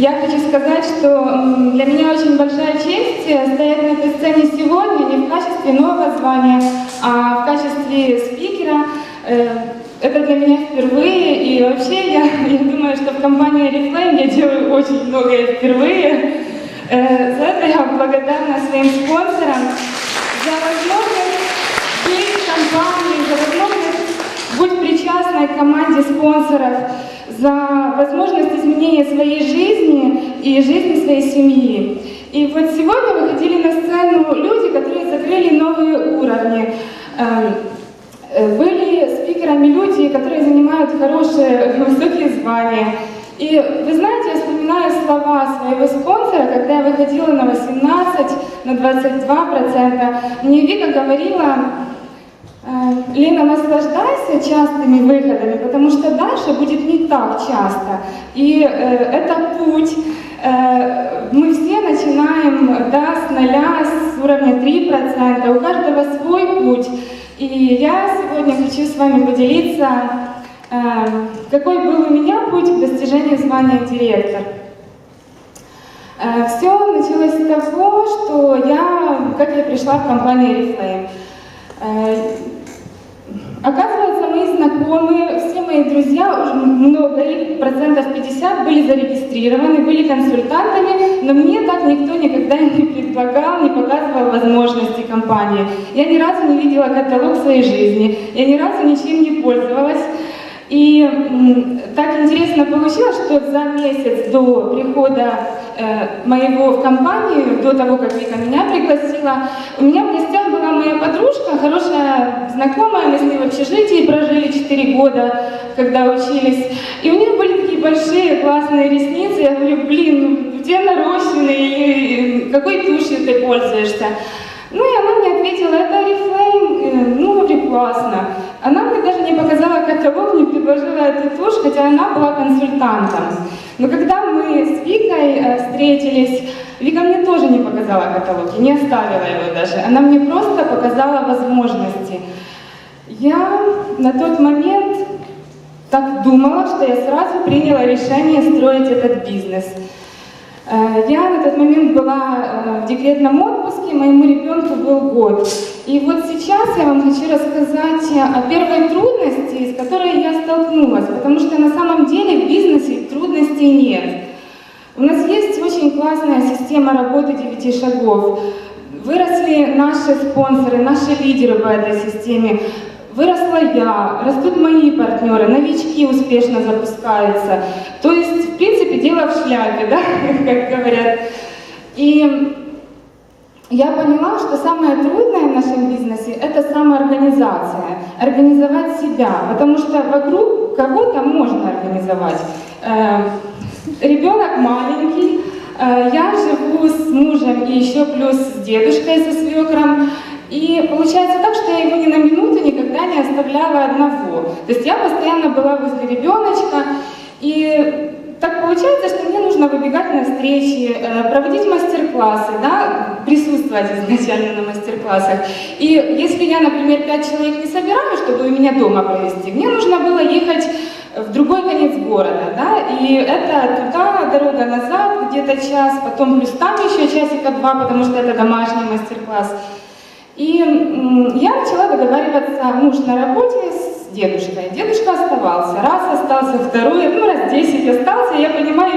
Я хочу сказать, что для меня очень большая честь стоять на этой сцене сегодня не в качестве нового звания, а в качестве спикера. Это для меня впервые, и вообще я думаю, что в компании Oriflame я делаю очень многое впервые. За это я благодарна своим спонсорам за возможность быть в компании, за возможность быть причастной к команде спонсоров, за возможность изменения своей жизни и жизни своей семьи. И вот сегодня выходили на сцену люди, которые закрыли новые уровни. Были спикерами люди, которые занимают хорошие, высокие звания. И вы знаете, я вспоминаю слова своего спонсора, когда я выходила на 18, на 22%. Мне Вика говорила: Лена, наслаждайся частыми выходами, потому что дальше будет не так часто. И это путь. Мы все начинаем с нуля, с уровня 3%, у каждого свой путь. И я сегодня хочу с вами поделиться, какой был у меня путь к достижению звания директор. Все началось с того, что как я пришла в компанию Oriflame. Оказывается, мои знакомые, все мои друзья, уже много их, 50% были зарегистрированы, были консультантами, но мне так никто никогда не предлагал, не показывал возможности компании. Я ни разу не видела каталог своей жизни, я ни разу ничем не пользовалась. И так интересно получилось, что за месяц до прихода моего в компанию, до того, как Вика меня пригласила, у меня в гостях была моя подружка, хорошая знакомая, мы с ней в общежитии прожили 4 года, когда учились. И у нее были такие большие классные ресницы, я говорю: блин, у тебя нарощенные, какой тушью ты пользуешься? Ну и она мне ответила: это Oriflame. Ну, говорю, классно. Она мне даже не показала каталог, не предложила эту тушь, хотя она была консультантом. Но когда мы с Викой встретились, Вика мне тоже не показала каталог, и не оставила его даже. Она мне просто показала возможности. Я на тот момент так думала, что я сразу приняла решение строить этот бизнес. Я на тот момент была в декретном отпуске, моему ребенку был год. И вот сейчас я вам хочу рассказать о первой трудности, с которой я столкнулась, потому что на самом деле в бизнесе трудностей нет. У нас есть очень классная система работы 9 шагов. Выросли наши спонсоры, наши лидеры по этой системе. Выросла я, растут мои партнеры, новички успешно запускаются. То есть, в принципе, дело в шляпе, да, как говорят. И я поняла, что самое трудное в нашем бизнесе – это самоорганизация, организовать себя, потому что вокруг кого-то можно организовать. Ребенок маленький, я живу с мужем и еще плюс с дедушкой, со свекром. И получается так, что я его ни на минуту никогда не оставляла одного. То есть я постоянно была возле ребеночка, и так получается, что мне нужно выбегать на встречи, проводить мастер-классы, да, присутствовать изначально на мастер-классах. И если я, например, 5 человек не собираю, чтобы у меня дома провести, мне нужно было ехать в другой конец города, да, и это туда, дорога назад, где-то час, потом плюс там еще часика 2, потому что это домашний мастер-класс. И я начала договариваться, муж на работе с дедушкой. Дедушка оставался, раз остался, второй, раз 10 остался. Я понимаю,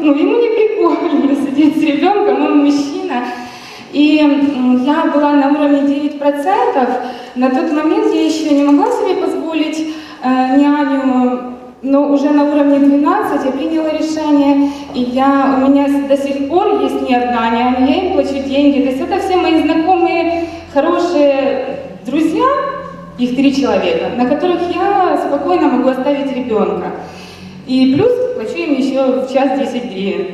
ему не прикольно сидеть с ребенком, он мужчина. И я была на уровне 9%. На тот момент я еще не могла себе позволить няню, но уже на уровне 12 я приняла решение, и у меня до сих пор есть не одна няня, я им плачу деньги. То есть это все мои знакомые, хорошие друзья, их 3 человека, на которых я спокойно могу оставить ребенка. И плюс плачу им еще в час 10 гривен.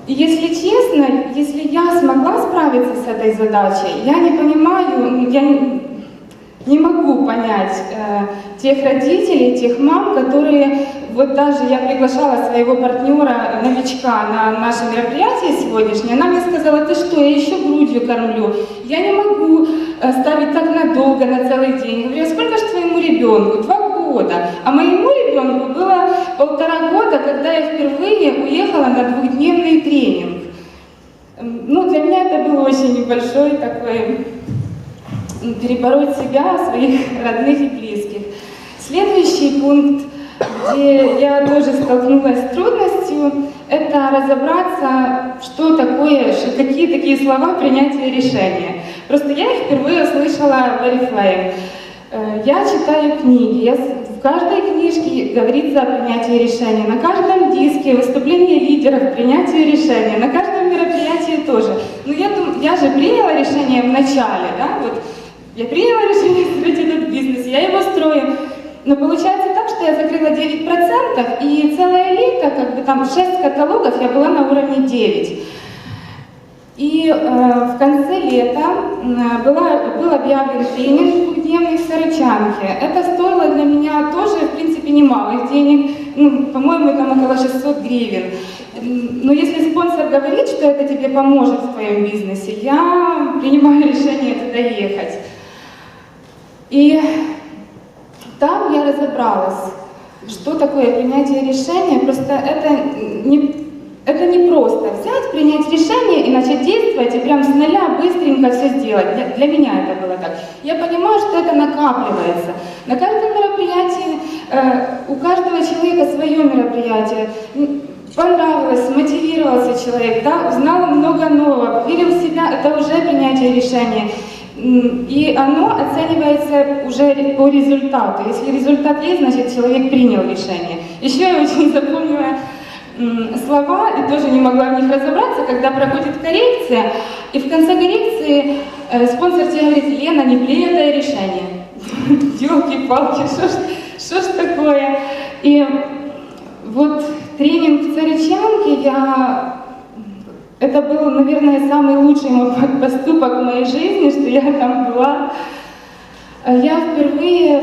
И если честно, если я смогла справиться с этой задачей, я не понимаю, я не могу понять тех родителей, тех мам, которые, вот даже я приглашала своего партнера, новичка, на наше мероприятие сегодняшнее, она мне сказала: ты что, я еще грудью кормлю, я не могу ставить так надолго, на целый день. Я говорю: а сколько же твоему ребенку? 2 года. года. А моему ребенку было 1,5 года, когда я впервые уехала на 2-дневный тренинг. Ну, для меня это был очень небольшой такой перебороть себя, своих родных и близких. Следующий пункт, где я тоже столкнулась с трудностью, это разобраться, что такое, какие такие слова принятия решения. Просто я их впервые услышала в Oriflame. Я читаю книги, в каждой книжке говорится о принятии решения, на каждом диске выступление лидеров, принятие решения, на каждом мероприятии тоже. Но я же приняла решение в начале, да, вот я приняла решение строить этот бизнес, я его строю. Но получается так, что я закрыла 9%, и целое лето, как бы там 6 каталогов, я была на уровне 9. И в конце лета был объявлен тренинг 2-дневный в Сарычанке. Это стоило для меня тоже, в принципе, немалых денег, ну, по-моему, там около 600 гривен. Но если спонсор говорит, что это тебе поможет в твоем бизнесе, я принимаю решение туда ехать. И там я разобралась, что такое принятие решения. Просто это не просто взять, принять решение и начать действовать, и прям с нуля быстренько все сделать. Для меня это было так. Я понимаю, что это накапливается. На каждом мероприятии, у каждого человека свое мероприятие. Понравилось, мотивировался человек, да, узнал много нового, поверил в себя, это уже принятие решения. И оно оценивается уже по результату. Если результат есть, значит человек принял решение. Еще я очень запомнила слова и тоже не могла в них разобраться, когда проходит коррекция, и в конце коррекции спонсор тебе говорит: Лена, не принятое решение. Ёлки-палки, что ж такое? И вот тренинг в Царичанке, это был, наверное, самый лучший мой поступок в моей жизни, что я там была. Я впервые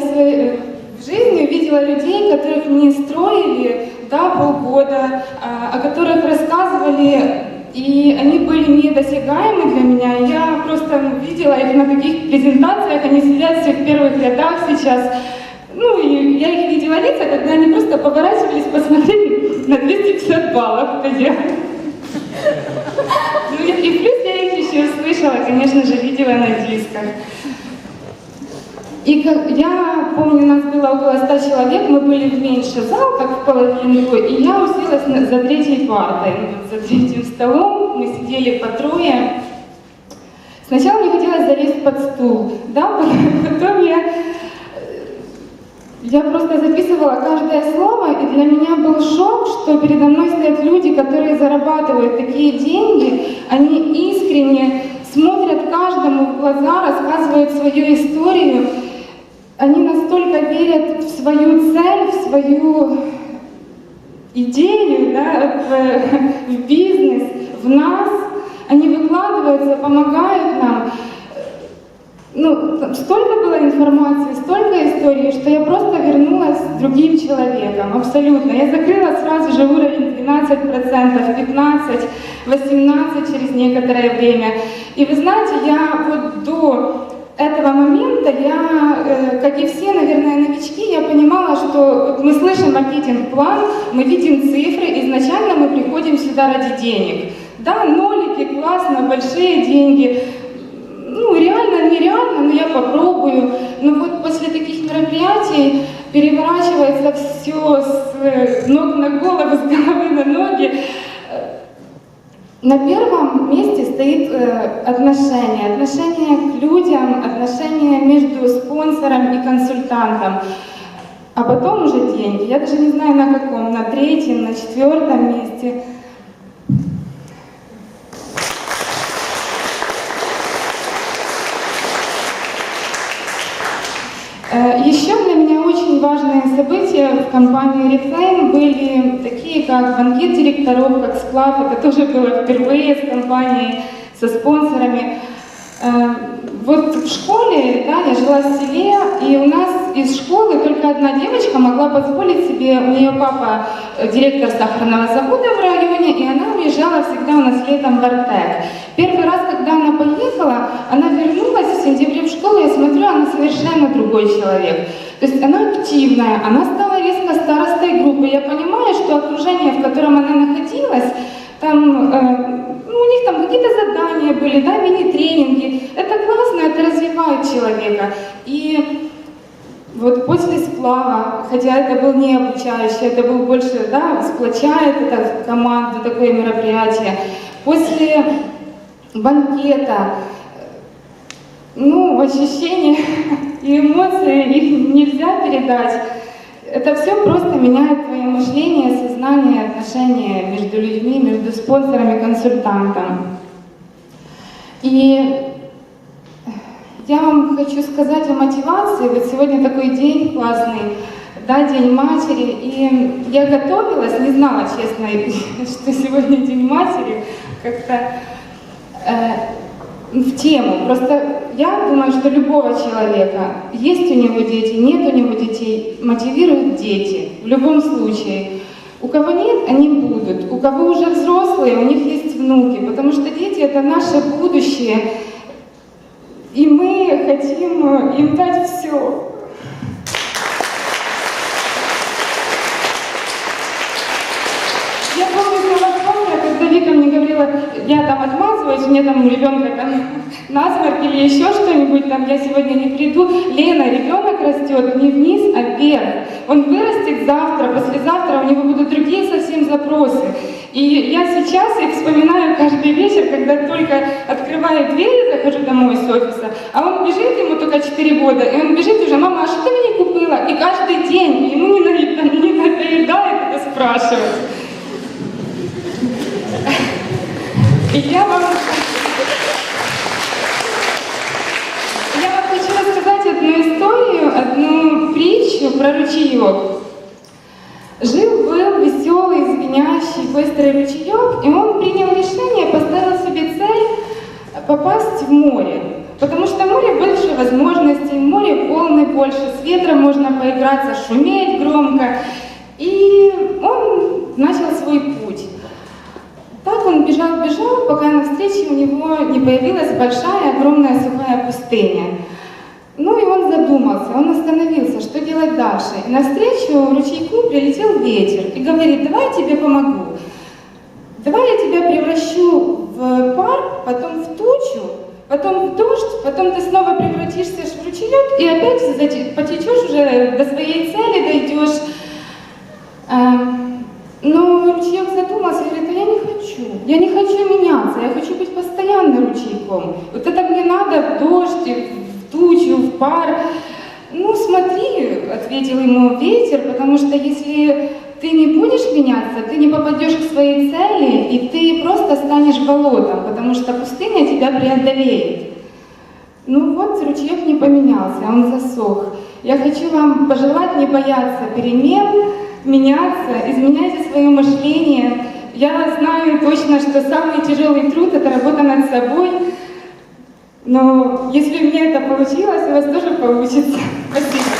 в жизни увидела людей, которых мне строили, да, полгода, о которых рассказывали, и они были недосягаемы для меня. Я просто видела их на таких презентациях, они сидят все в первых рядах сейчас. Ну, и я их видела лица, когда они просто поворачивались, посмотрели на 250 баллов. Ну и плюс я их еще слышала, конечно же, видела на дисках. И я помню, у нас было около 100 человек, мы были в меньший зал, как в половину, и я уселась за 3-й партой, за 3-м столом, мы сидели по трое. Сначала мне хотелось залезть под стул, да, потом я просто записывала каждое слово, и для меня был шок, что передо мной стоят люди, которые зарабатывают такие деньги, они искренне смотрят каждому в глаза, рассказывают свою историю, они настолько верят в свою цель, в свою идею, да, в бизнес, в нас, они выкладываются, помогают нам. Ну, столько было информации, столько историй, что я просто вернулась другим человеком, абсолютно. Я закрыла сразу же уровень 12%, 15%, 18% через некоторое время. И вы знаете, я вот до этого момента, как и все, наверное, новички, я понимала, что вот мы слышим маркетинг-план, мы видим цифры, изначально мы приходим сюда ради денег. Да, нолики, классно, большие деньги. Ну, реально, нереально, но я попробую. Но вот после таких мероприятий переворачивается все с ног на голову, с головы на ноги. На первом месте стоит отношение к людям, отношения между спонсором и консультантом, а потом уже деньги. Я даже не знаю на каком, на 3-м, на 4-м месте. Еще для меня очень важные события в компании Oriflame были такие, как банкет директоров, как сплав. Это тоже было впервые с компанией, со спонсорами. Вот в школе, да, я жила в селе, и у нас из школы только одна девочка могла позволить себе, у нее папа директор сахарного завода в районе, и она уезжала всегда у нас летом в Артек. Первый раз, когда она поехала, она вернулась в сентябре в школу, я смотрю, она совершенно другой человек. То есть она активная, она стала резко старостой группы. Я понимаю, что окружение, в котором она находилась, там, у них там какие-то задания были, да, мини-тренинги. Это классно, это развивает человека. И вот после сплава, хотя это был не обучающий, это был больше, да, сплочает это команду, такое мероприятие. После банкета, ощущения и эмоции, их нельзя передать. Это все просто меняет твое мышление, сознание, отношения между людьми, между спонсорами, консультантом. И я вам хочу сказать о мотивации. Вот сегодня такой день классный, да, День матери. И я готовилась, не знала, честно, что сегодня День матери, как-то в тему. Просто я думаю, что любого человека, есть у него дети, нет у него детей, мотивируют дети в любом случае. У кого нет, они будут. У кого уже взрослые, у них есть внуки, потому что дети — это наше будущее. И мы хотим им дать все. Я помню, когда Вика мне говорила, я там отмазываюсь, мне там у ребенка насморк или еще что-нибудь, там я сегодня не приду. Лена, ребенок растет не вниз, а вверх. Он вырастет завтра, послезавтра, у него будут другие совсем запросы. И я сейчас их вспоминаю каждый вечер, когда только открываю дверь, захожу домой с офиса, а он бежит, ему только 4 года, и он бежит уже: мама, а что ты мне купила? И каждый день ему не надоедает это спрашивать. И я вам хочу рассказать одну историю, одну притчу про ручеек. Жил-был веселый, звенящий, быстрый ручеек, и он принял решение, поставил себе цель попасть в море. Потому что в море больше возможностей, в море волны больше, с ветром можно поиграться, шуметь громко. И он начал свой путь. Так он бежал, пока навстречу у него не появилась большая, огромная сухая пустыня. Ну и он задумался, он остановился, что делать дальше. И навстречу ручейку прилетел ветер и говорит: давай я тебе помогу. Давай я тебя превращу в пар, потом в тучу, потом в дождь, потом ты снова превратишься в ручеек и опять потечешь уже до своей цели, дойдешь. Но ручеек задумался и говорит: а я не хочу меняться, я хочу быть постоянно ручейком. Вот это мне надо в дождь, в тучу, в пар. Ну смотри, ответил ему ветер, потому что если ты не будешь меняться, ты не попадешь к своей цели, и ты просто станешь болотом, потому что пустыня тебя преодолеет. Ну вот, ручеек не поменялся, он засох. Я хочу вам пожелать не бояться перемен, меняться, изменяйте свое мышление. Я знаю точно, что самый тяжелый труд — это работа над собой. Но если у меня это получилось, у вас тоже получится. Спасибо.